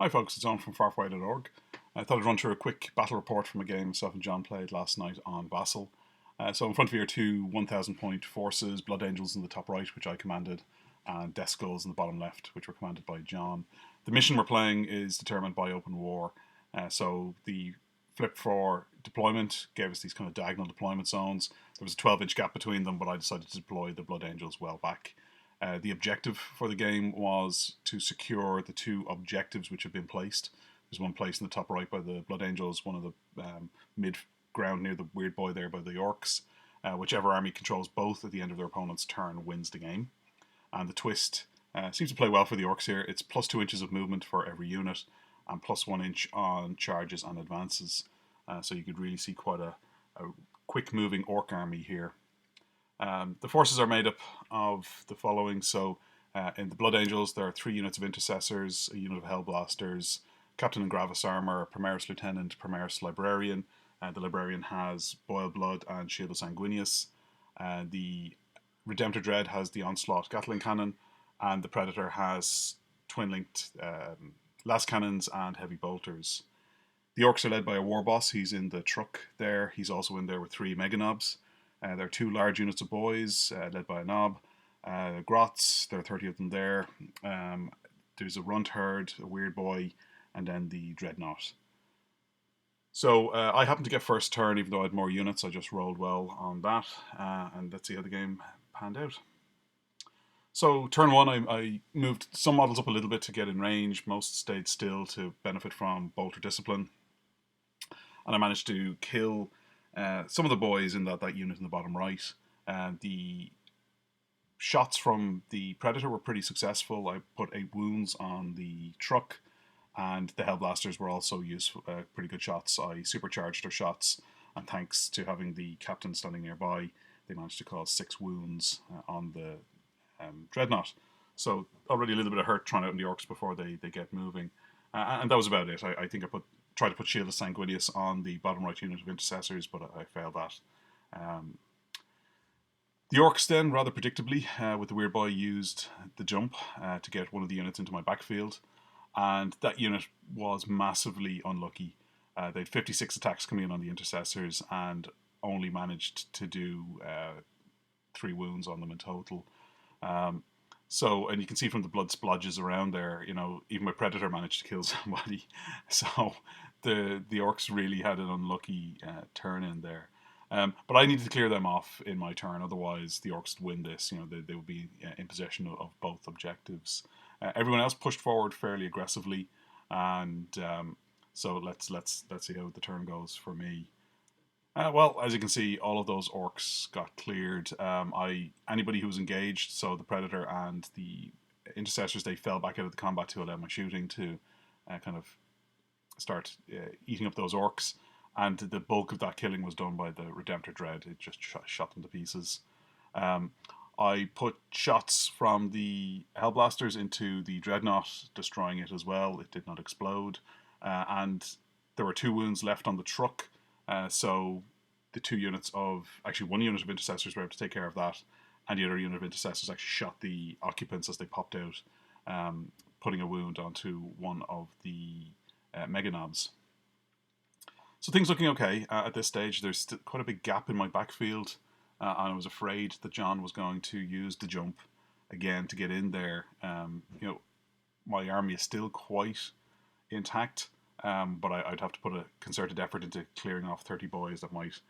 Hi folks, it's Owen from farfaway.org. I thought I'd run through a quick battle report from a game myself and John played last night on Vassal. So in front of you are two 1000 point forces, Blood Angels in the top right, which I commanded, and Deathskulls in the bottom left, which were commanded by John. The mission we're playing is determined by open war. So the flip for deployment gave us these kind of diagonal deployment zones. There was a 12-inch gap between them, but I decided to deploy the Blood Angels well back. The objective for the game was to secure the two objectives which have been placed. There's one placed in the top right by the Blood Angels, one of the mid ground near the weird boy there by the Orcs. Whichever army controls both at the end of their opponent's turn wins the game. And the twist seems to play well for the Orcs here. It's plus 2 inches of movement for every unit and plus 1 inch on charges and advances. So you could really see quite a quick moving Orc army here. The forces are made up of the following. So, in the Blood Angels, there are 3 units of Intercessors, a unit of Hellblasters, Captain and Gravis Armor, Primaris Lieutenant, Primaris Librarian. The Librarian has Boil Blood and Shield of Sanguinius. The Redemptor Dread has the Onslaught Gatling Cannon, and the Predator has twin-linked las cannons and heavy bolters. The Orcs are led by a war boss. He's in the truck there. He's also in there with 3 Mega Knobs. There are 2 large units of boys led by a knob. Grots, there are 30 of them there. There's a runt herd, a weird boy, and then the dreadnought. So I happened to get first turn, even though I had more units. I just rolled well on that, and let's see how the game panned out. So turn one, I moved some models up a little bit to get in range. Most stayed still to benefit from bolter discipline, and I managed to kill some of the boys in that unit in the bottom right. The shots from the Predator were pretty successful. I put 8 wounds on the truck, and the Hellblasters were also useful, pretty good shots. I supercharged their shots, and thanks to having the captain standing nearby, they managed to cause 6 wounds on the Dreadnought. So already a little bit of hurt trying out in the Orcs before they get moving. And that was about it. I think I tried to put Shield of Sanguinius on the bottom right unit of Intercessors, but I failed that. The Orcs then, rather predictably, with the weird boy, used the jump to get one of the units into my backfield, and that unit was massively unlucky. They had 56 attacks coming in on the Intercessors and only managed to do 3 wounds on them in total. And you can see from the blood splodges around there, even my Predator managed to kill somebody. So the Orcs really had an unlucky turn in there. But I needed to clear them off in my turn, otherwise the Orcs would win this. They would be in possession of both objectives. Everyone else pushed forward fairly aggressively, and so let's see how the turn goes for me. Well, as you can see, all of those Orcs got cleared. Anybody who was engaged, so the Predator and the Intercessors, they fell back out of the combat to allow my shooting to kind of start eating up those Orcs. And the bulk of that killing was done by the Redemptor Dread. It just shot them to pieces. I put shots from the Hellblasters into the Dreadnought, destroying it as well. It did not explode. And there were 2 wounds left on the truck. So the 2 units actually 1 unit of Intercessors were able to take care of that, and the other unit of Intercessors actually shot the occupants as they popped out, putting a wound onto one of the Mega Knobs. So things looking okay at this stage. There's still quite a big gap in my backfield, and I was afraid that John was going to use the jump again to get in there. My army is still quite intact, but I'd have to put a concerted effort into clearing off 30 boys that might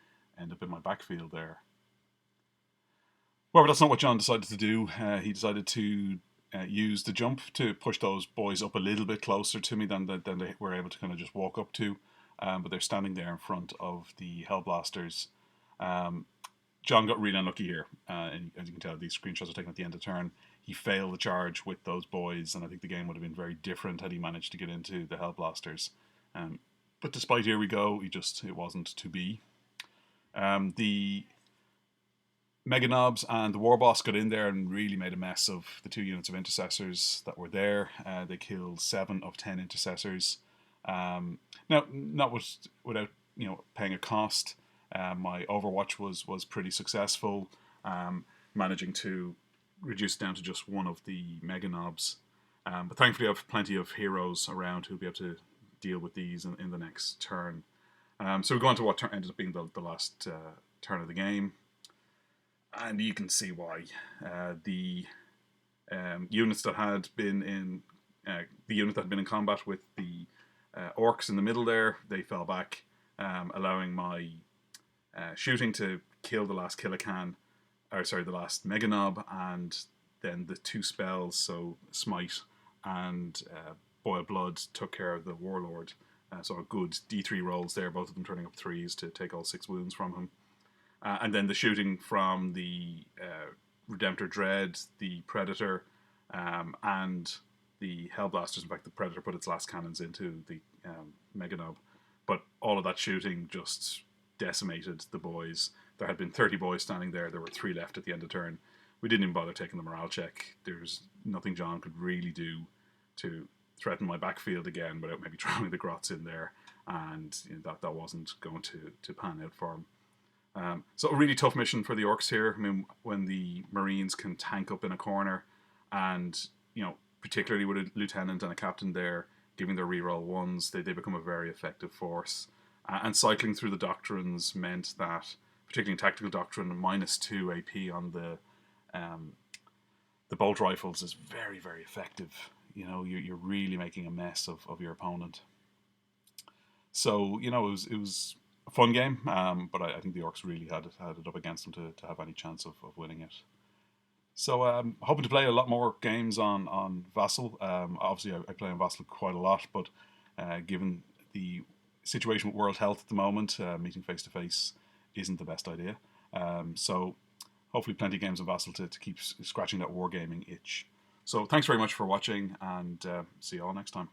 end up in my backfield there. However, that's not what John decided to do. He decided to use the jump to push those boys up a little bit closer to me than they were able to kind of just walk up to. But they're standing there in front of the Hellblasters. John got really unlucky here. And as you can tell, these screenshots are taken at the end of turn. He failed the charge with those boys, and I think the game would have been very different had he managed to get into the Hellblasters. But despite here we go, it wasn't to be. The Mega Knobs and the War Boss got in there and really made a mess of the 2 units of Intercessors that were there. They killed 7 of 10 Intercessors. Now, not without paying a cost. My Overwatch was pretty successful, managing to reduce down to just one of the Mega Knobs. But thankfully, I have plenty of heroes around who'll be able to deal with these in the next turn. So we go on to what ended up being the last turn of the game. And you can see why. The units that had been in the unit that had been in combat with the orcs in the middle there, they fell back, allowing my shooting to kill the last Killacan, the last Meganob, and then the 2 spells, so Smite and Boil Blood, took care of the Warlord. So a good D3 rolls there, both of them turning up 3s to take all 6 wounds from him. And then the shooting from the Redemptor Dread, the Predator, and the Hellblasters. In fact, the Predator put its last cannons into the Meganob. But all of that shooting just decimated the boys. There had been 30 boys standing there. There were 3 left at the end of turn. We didn't even bother taking the morale check. There's nothing John could really do to threaten my backfield again without maybe throwing the grots in there. And that wasn't going to pan out for him. So a really tough mission for the orcs here. I mean, when the Marines can tank up in a corner, and particularly with a lieutenant and a captain there giving their reroll 1s, they become a very effective force. And cycling through the doctrines meant that, particularly in tactical doctrine, -2 AP on the bolt rifles is very, very effective. You're really making a mess of your opponent. So it was a fun game, but I think the orcs really had it up against them to have any chance of winning it. So hoping to play a lot more games on Vassal. Obviously, I play on Vassal quite a lot, but given the situation with World Health at the moment, meeting face-to-face isn't the best idea. So hopefully plenty of games on Vassal to keep scratching that wargaming itch. So thanks very much for watching, and see you all next time.